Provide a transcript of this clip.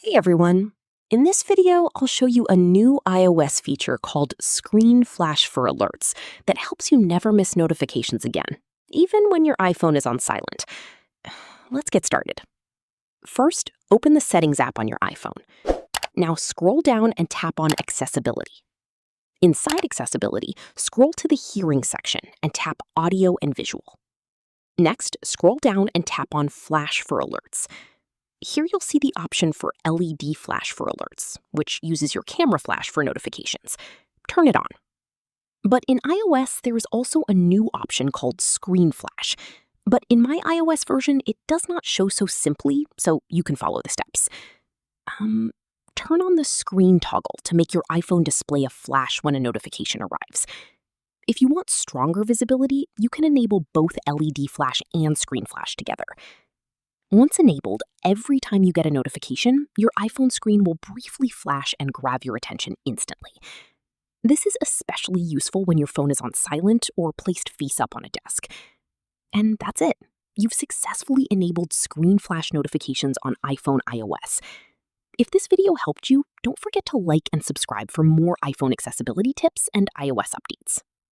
Hey everyone! In this video, I'll show you a new iOS feature called Screen Flash for Alerts that helps you never miss notifications again, even when your iPhone is on silent. Let's get started. First, open the Settings app on your iPhone. Now scroll down and tap on Accessibility. Inside Accessibility, scroll to the Hearing section and tap Audio and Visual. Next, scroll down and tap on Flash for Alerts. Here you'll see the option for LED flash for alerts, which uses your camera flash for notifications. Turn it on. But in iOS, there is also a new option called Screen Flash. But in my iOS version, it does not show so simply, so you can follow the steps. Turn on the screen toggle to make your iPhone display a flash when a notification arrives. If you want stronger visibility, you can enable both LED flash and screen flash together. Once enabled, every time you get a notification, your iPhone screen will briefly flash and grab your attention instantly. This is especially useful when your phone is on silent or placed face up on a desk. And that's it. You've successfully enabled screen flash notifications on iPhone iOS. If this video helped you, don't forget to like and subscribe for more iPhone accessibility tips and iOS updates.